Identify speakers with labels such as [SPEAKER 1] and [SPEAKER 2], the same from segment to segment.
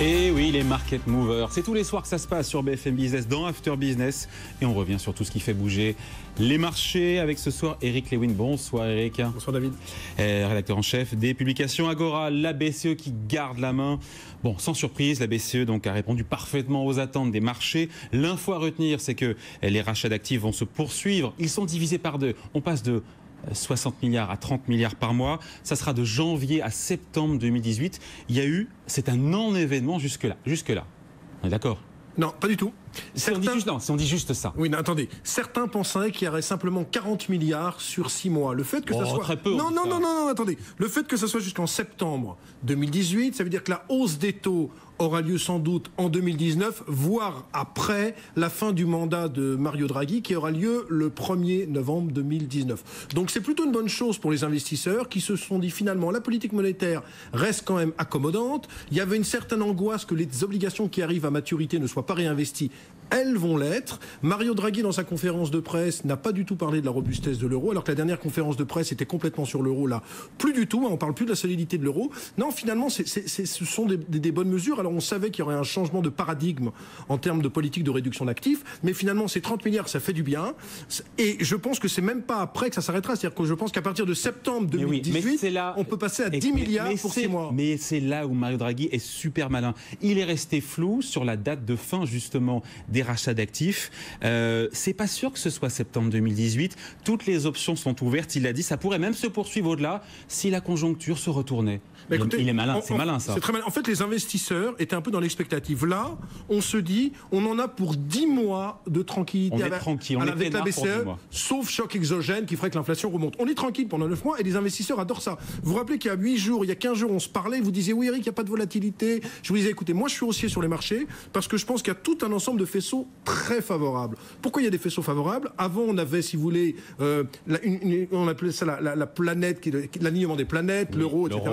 [SPEAKER 1] Et oui, les market movers, c'est tous les soirs que ça se passe sur BFM Business, dans After Business. Et on revient sur tout ce qui fait bouger les marchés avec ce soir Eric Lewin. Bonsoir Eric.
[SPEAKER 2] Bonsoir David.
[SPEAKER 1] Rédacteur en chef des publications Agora, la BCE qui garde la main. Bon, sans surprise, la BCE donc a répondu parfaitement aux attentes des marchés. L'info à retenir, c'est que les rachats d'actifs vont se poursuivre. Ils sont divisés par deux. On passe de 60 milliards à 30 milliards par mois. Ça sera de janvier à septembre 2018. C'est un non-événement jusque-là. On est d'accord ?
[SPEAKER 2] Non, pas du tout.
[SPEAKER 1] Si on dit juste ça.
[SPEAKER 2] Oui, non, attendez. Certains penseraient qu'il y aurait simplement 40 milliards sur 6 mois. Le fait que ça soit...
[SPEAKER 1] très peu.
[SPEAKER 2] Non, attendez. Le fait que ça soit jusqu'en septembre 2018, ça veut dire que la hausse des taux aura lieu sans doute en 2019, voire après la fin du mandat de Mario Draghi, qui aura lieu le 1er novembre 2019. Donc c'est plutôt une bonne chose pour les investisseurs qui se sont dit finalement la politique monétaire reste quand même accommodante. Il y avait une certaine angoisse que les obligations qui arrivent à maturité ne soient pas réinvesties. Elles vont l'être. Mario Draghi, dans sa conférence de presse, n'a pas du tout parlé de la robustesse de l'euro, alors que la dernière conférence de presse était complètement sur l'euro. Là, plus du tout. On parle plus de la solidité de l'euro. Non, finalement, ce sont des bonnes mesures. Alors, on savait qu'il y aurait un changement de paradigme en termes de politique de réduction d'actifs, mais finalement, ces 30 milliards, ça fait du bien. Et je pense que c'est même pas après que ça s'arrêtera. C'est-à-dire que je pense qu'à partir de septembre 2018, on peut passer à 10 milliards pour 6 mois.
[SPEAKER 1] Mais c'est là où Mario Draghi est super malin. Il est resté flou sur la date de fin, justement, des rachats d'actifs. C'est pas sûr que ce soit septembre 2018. Toutes les options sont ouvertes. Il a dit, ça pourrait même se poursuivre au-delà si la conjoncture se retournait.
[SPEAKER 2] Écoutez,
[SPEAKER 1] il est malin, c'est malin ça.
[SPEAKER 2] C'est très malin. En fait, les investisseurs étaient un peu dans l'expectative. Là, on se dit, on en a pour 10 mois de tranquillité avec la BCE, sauf choc exogène qui ferait que l'inflation remonte. On est tranquille pendant 9 mois et les investisseurs adorent ça. Vous vous rappelez qu'il y a 8 jours, il y a 15 jours, on se parlait, vous disiez, oui Eric, il n'y a pas de volatilité. Je vous disais, écoutez, moi je suis haussier sur les marchés parce que je pense qu'il y a tout un ensemble de faisceaux très favorables. Pourquoi il y a des faisceaux favorables ? Avant, on avait, si vous voulez, on appelait ça la planète, l'alignement des planètes, l'euro, etc.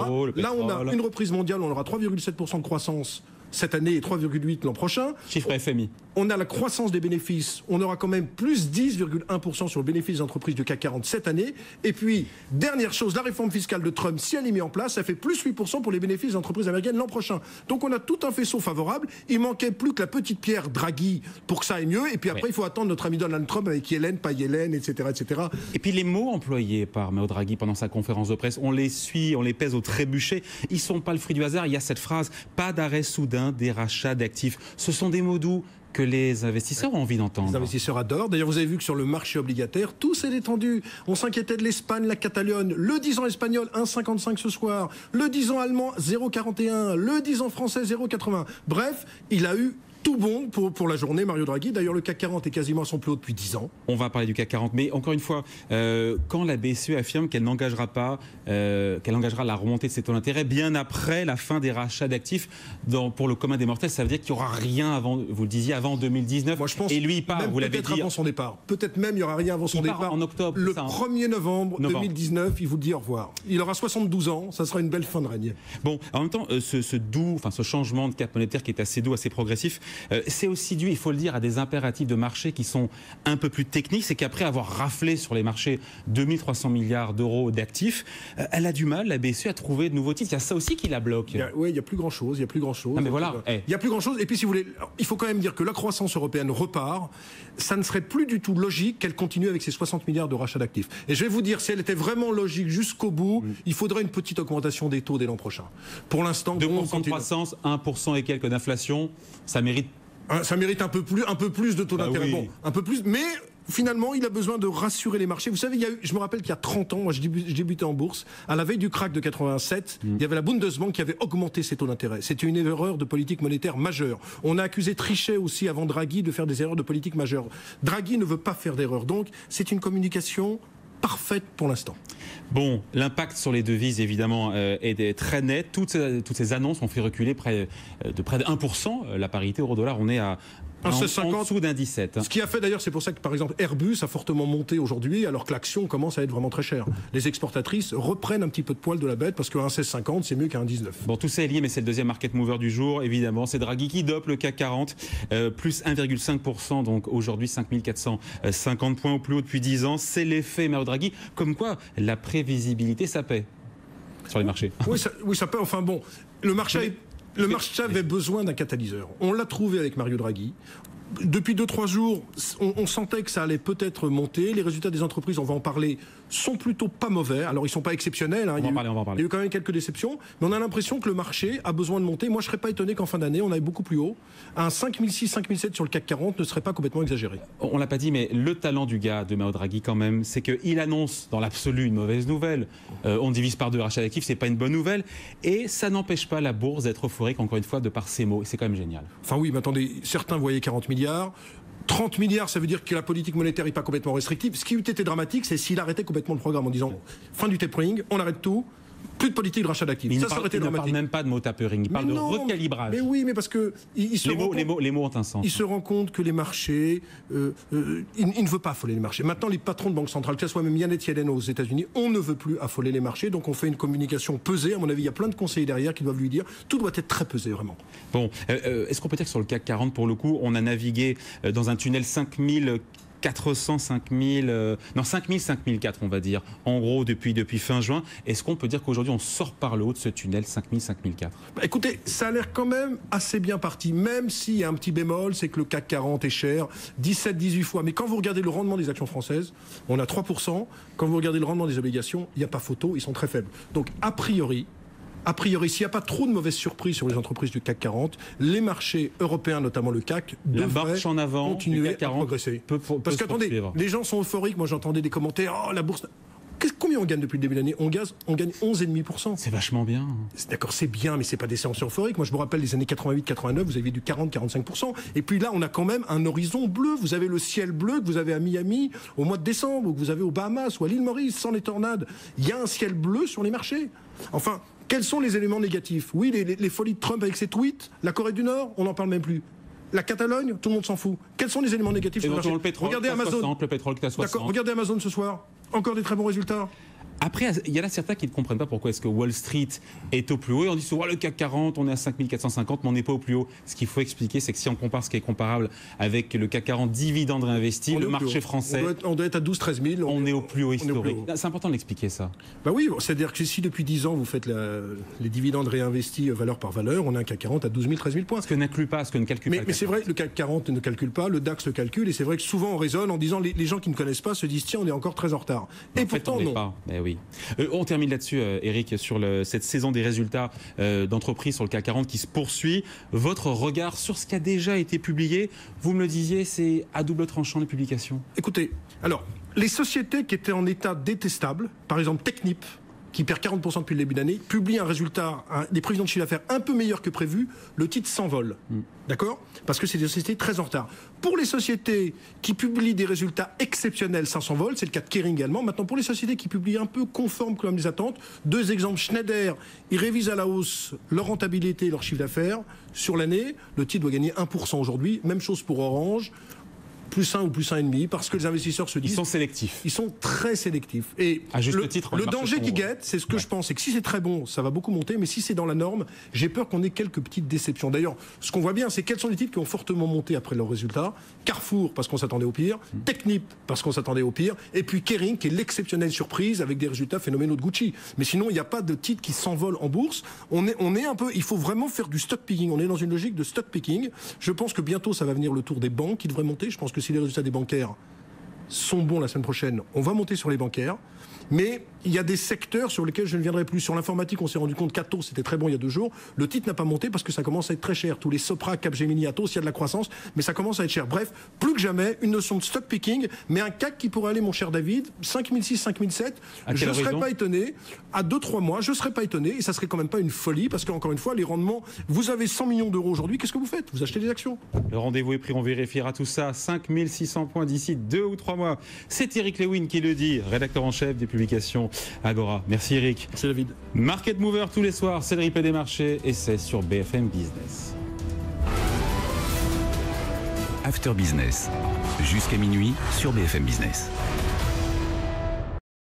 [SPEAKER 2] Là, on a une reprise mondiale, on aura 3,7% de croissance cette année et 3,8% l'an prochain.
[SPEAKER 1] Chiffre FMI.
[SPEAKER 2] On a la croissance des bénéfices. On aura quand même plus 10,1% sur le bénéfice des entreprises du CAC 40 cette année. Et puis, dernière chose, la réforme fiscale de Trump, si elle est mise en place, ça fait plus 8% pour les bénéfices des entreprises américaines l'an prochain. Donc on a tout un faisceau favorable. Il manquait plus que la petite pierre Draghi pour que ça aille mieux. Et puis après, il faut attendre notre ami Donald Trump avec Yellen, pas Yellen, etc., etc.
[SPEAKER 1] Et puis les mots employés par Mario Draghi pendant sa conférence de presse, on les suit, on les pèse au trébuchet. Ils ne sont pas le fruit du hasard. Il y a cette phrase, pas d'arrêt soudain des rachats d'actifs. Ce sont des mots doux que les investisseurs ont envie d'entendre.
[SPEAKER 2] Les investisseurs adorent. D'ailleurs, vous avez vu que sur le marché obligataire, tout s'est détendu. On s'inquiétait de l'Espagne, la Catalogne, le 10 ans espagnol 1,55 ce soir, le 10 ans allemand 0,41, le 10 ans français 0,80. Bref, il a eu tout bon pour la journée, Mario Draghi. D'ailleurs, le CAC 40 est quasiment à son plus haut depuis 10 ans.
[SPEAKER 1] On va parler du CAC 40, mais encore une fois, quand la BCE affirme qu'elle n'engagera pas, qu'elle engagera la remontée de ses taux d'intérêt bien après la fin des rachats d'actifs pour le commun des mortels, ça veut dire qu'il n'y aura rien avant, vous le disiez, avant 2019.
[SPEAKER 2] Moi, je pense,
[SPEAKER 1] et lui, il part,
[SPEAKER 2] même
[SPEAKER 1] vous l'avez dit.
[SPEAKER 2] Peut-être avant son départ. Peut-être même, il n'y aura rien avant son départ.
[SPEAKER 1] En octobre.
[SPEAKER 2] Le 1er novembre 2019, il vous dit au revoir. Il aura 72 ans, ça sera une belle fin de règne.
[SPEAKER 1] Bon, en même temps, ce changement de cap monétaire qui est assez doux, assez progressif, c'est aussi dû, il faut le dire, à des impératifs de marché qui sont un peu plus techniques. C'est qu'après avoir raflé sur les marchés 2300 milliards d'euros d'actifs, elle a du mal, la BCE, à trouver de nouveaux titres. Il y a ça aussi qui la bloque.
[SPEAKER 2] Oui, il n'y a plus grand-chose. Il y a plus grand-chose.
[SPEAKER 1] Ah, mais voilà.
[SPEAKER 2] Il n'y a plus grand-chose. Et puis, si vous voulez, il faut quand même dire que la croissance européenne repart. Ça ne serait plus du tout logique qu'elle continue avec ses 60 milliards de rachats d'actifs. Et je vais vous dire, si elle était vraiment logique jusqu'au bout, il faudrait une petite augmentation des taux dès l'an prochain. Pour l'instant,
[SPEAKER 1] 2% de croissance, 1% et quelques d'inflation, ça mérite.
[SPEAKER 2] Ça mérite un peu plus de taux d'intérêt.
[SPEAKER 1] Oui.
[SPEAKER 2] Bon, un peu plus, mais finalement, il a besoin de rassurer les marchés. Vous savez, je me rappelle qu'il y a 30 ans, moi je débutais en bourse, à la veille du krach de 87, il y avait la Bundesbank qui avait augmenté ses taux d'intérêt. C'était une erreur de politique monétaire majeure. On a accusé Trichet aussi avant Draghi de faire des erreurs de politique majeure. Draghi ne veut pas faire d'erreurs, donc c'est une communication parfaite pour l'instant.
[SPEAKER 1] Bon, l'impact sur les devises, évidemment, est très net. Toutes ces annonces ont fait reculer près de 1%. La parité euro-dollar, on est à en dessous d'un 17.
[SPEAKER 2] Ce qui a fait d'ailleurs, c'est pour ça que par exemple Airbus a fortement monté aujourd'hui, alors que l'action commence à être vraiment très chère. Les exportatrices reprennent un petit peu de poil de la bête parce qu'un 16,50 c'est mieux qu'un 19.
[SPEAKER 1] Bon, tout ça est lié, mais c'est le deuxième market mover du jour, évidemment. C'est Draghi qui dope le CAC 40, plus 1,5%, donc aujourd'hui 5450 points au plus haut depuis 10 ans. C'est l'effet Mario Draghi, comme quoi la prévisibilité, ça paie sur les marchés.
[SPEAKER 2] Oui, ça paie. Enfin bon, le marché Le marché avait besoin d'un catalyseur. On l'a trouvé avec Mario Draghi. Depuis 2-3 jours, on sentait que ça allait peut-être monter. Les résultats des entreprises, on va en parler, sont plutôt pas mauvais. Alors, ils sont pas exceptionnels. Hein. Il y a eu quand même quelques déceptions. Mais on a l'impression que le marché a besoin de monter. Moi, je serais pas étonné qu'en fin d'année, on aille beaucoup plus haut. Un 5006, 5007 sur le CAC 40 ne serait pas complètement exagéré.
[SPEAKER 1] On l'a pas dit, mais le talent du gars de Mario Draghi, quand même, c'est qu'il annonce dans l'absolu une mauvaise nouvelle. On divise par 2 le rachat d'actifs, c'est pas une bonne nouvelle. Et ça n'empêche pas la bourse d'être euphorique, encore une fois, de par ses mots. C'est quand même génial.
[SPEAKER 2] Enfin oui, mais attendez, certains voyaient 40 milliards. 30 milliards, ça veut dire que la politique monétaire n'est pas complètement restrictive. Ce qui eût été dramatique, c'est s'il arrêtait complètement le programme en disant fin du tapering, on arrête tout. Plus de politique de rachat d'actifs.
[SPEAKER 1] Ça aurait été dramatique. Il ne parle même pas de mot tapering, il parle de recalibrage.
[SPEAKER 2] Mais oui, mais parce que
[SPEAKER 1] les mots ont un sens.
[SPEAKER 2] Il se rend compte que les marchés, il ne veut pas affoler les marchés. Maintenant, les patrons de banque centrale, que ce soit même Janet Yellen aux États-Unis, on ne veut plus affoler les marchés. Donc on fait une communication pesée. À mon avis, il y a plein de conseillers derrière qui doivent lui dire tout doit être très pesé, vraiment.
[SPEAKER 1] Bon, est-ce qu'on peut dire que sur le CAC 40, pour le coup, on a navigué dans un tunnel 5400, 5000, 5004 on va dire, en gros depuis fin juin. Est-ce qu'on peut dire qu'aujourd'hui on sort par le haut de ce tunnel 5000, 5004 ?
[SPEAKER 2] Écoutez, ça a l'air quand même assez bien parti, même s'il y a un petit bémol, c'est que le CAC 40 est cher, 17-18 fois. Mais quand vous regardez le rendement des actions françaises, on a 3%. Quand vous regardez le rendement des obligations, il n'y a pas photo, ils sont très faibles. Donc a priori, s'il n'y a pas trop de mauvaises surprises sur les entreprises du CAC 40, les marchés européens, notamment le CAC, devraient continuer à progresser. Parce qu'attendez, les gens sont euphoriques. Moi, j'entendais des commentaires. Oh, la bourse. Combien on gagne depuis le début de l'année ? On gagne 11,5%.
[SPEAKER 1] C'est vachement bien.
[SPEAKER 2] D'accord, c'est bien, mais c'est pas des séances euphoriques. Moi, je me rappelle les années 88-89, vous aviez du 40-45%. Et puis là, on a quand même un horizon bleu. Vous avez le ciel bleu que vous avez à Miami au mois de décembre, ou que vous avez aux Bahamas ou à l'île Maurice, sans les tornades. Il y a un ciel bleu sur les marchés. Enfin, quels sont les éléments négatifs ? Oui, les folies de Trump avec ses tweets. La Corée du Nord, on n'en parle même plus. La Catalogne, tout le monde s'en fout. Quels sont les éléments négatifs sur le marché ?
[SPEAKER 1] Regardez Amazon. Le pétrole qui est à 60.
[SPEAKER 2] D'accord, regardez Amazon ce soir. Encore des très bons résultats.
[SPEAKER 1] Après, il y en a certains qui ne comprennent pas pourquoi est-ce que Wall Street est au plus haut. Et on dit souvent, le CAC 40, on est à 5450, mais on n'est pas au plus haut. Ce qu'il faut expliquer, c'est que si on compare ce qui est comparable avec le CAC 40 dividendes réinvestis, le marché français...
[SPEAKER 2] On doit être à 12-13 000.
[SPEAKER 1] On est au plus haut historique. C'est important d'expliquer ça.
[SPEAKER 2] Bah oui, c'est-à-dire que si depuis 10 ans, vous faites les dividendes réinvestis valeur par valeur, on a un CAC 40 à 12 000, 13 000 points.
[SPEAKER 1] Ce que ne calcule pas.
[SPEAKER 2] Mais c'est vrai que le CAC 40 ne calcule pas, le DAX le calcule, et c'est vrai que souvent on raisonne en disant les gens qui ne connaissent pas se disent tiens, on est encore très en retard. Et pourtant, non.
[SPEAKER 1] Pas. Mais oui. On termine là-dessus, Eric, sur cette saison des résultats d'entreprise sur le CAC 40 qui se poursuit. Votre regard sur ce qui a déjà été publié, vous me le disiez, c'est à double tranchant les publications.
[SPEAKER 2] Écoutez, alors, les sociétés qui étaient en état détestable, par exemple Technip, qui perd 40% depuis le début d'année, publie un résultat, des prévisions de chiffre d'affaires un peu meilleurs que prévu, le titre s'envole. D'accord ? Parce que c'est des sociétés très en retard. Pour les sociétés qui publient des résultats exceptionnels, ça s'envole. C'est le cas de Kering également. Maintenant, pour les sociétés qui publient un peu conformes comme les attentes, 2 exemples. Schneider, ils révisent à la hausse leur rentabilité et leur chiffre d'affaires sur l'année. Le titre doit gagner 1% aujourd'hui. Même chose pour Orange. Plus 1 ou plus 1,5, parce que les investisseurs se disent...
[SPEAKER 1] Ils sont sélectifs.
[SPEAKER 2] Ils sont très sélectifs. Et
[SPEAKER 1] à juste titre,
[SPEAKER 2] le danger qui guette, c'est ce que je pense, c'est que si c'est très bon, ça va beaucoup monter, mais si c'est dans la norme, j'ai peur qu'on ait quelques petites déceptions. D'ailleurs, ce qu'on voit bien, c'est quels sont les titres qui ont fortement monté après leurs résultats. Carrefour, parce qu'on s'attendait au pire. Technip, parce qu'on s'attendait au pire. Et puis Kering, qui est l'exceptionnelle surprise, avec des résultats phénoménaux de Gucci. Mais sinon, il n'y a pas de titre qui s'envole en bourse. On est un peu... Il faut vraiment faire du stock picking. On est dans une logique de stock picking. Je pense que bientôt, ça va venir le tour des banques qui devraient monter. Je pense que si les résultats des bancaires sont bons la semaine prochaine, on va monter sur les bancaires. Mais il y a des secteurs sur lesquels je ne viendrai plus. Sur l'informatique, on s'est rendu compte qu'Atos, c'était très bon il y a 2 jours. Le titre n'a pas monté parce que ça commence à être très cher. Tous les Sopra, Capgemini, Atos, il y a de la croissance, mais ça commence à être cher. Bref, plus que jamais, une notion de stock picking, mais un CAC qui pourrait aller, mon cher David, 5006, 5007. Je ne serais pas étonné. À 2-3 mois, je ne serais pas étonné. Et ça ne serait quand même pas une folie parce qu'encore une fois, les rendements, vous avez 100 millions d'euros aujourd'hui, qu'est-ce que vous faites ? Vous achetez des actions.
[SPEAKER 1] Le rendez-vous est pris, on vérifiera tout ça. 5600 points d'ici 2 ou 3 mois. C'est Eric Lewin qui le dit, rédacteur en chef des publications Agora. Merci Eric.
[SPEAKER 2] Merci David.
[SPEAKER 1] Market Mover tous les soirs, c'est le replay des marchés et c'est sur BFM Business.
[SPEAKER 3] After Business, jusqu'à minuit sur BFM Business.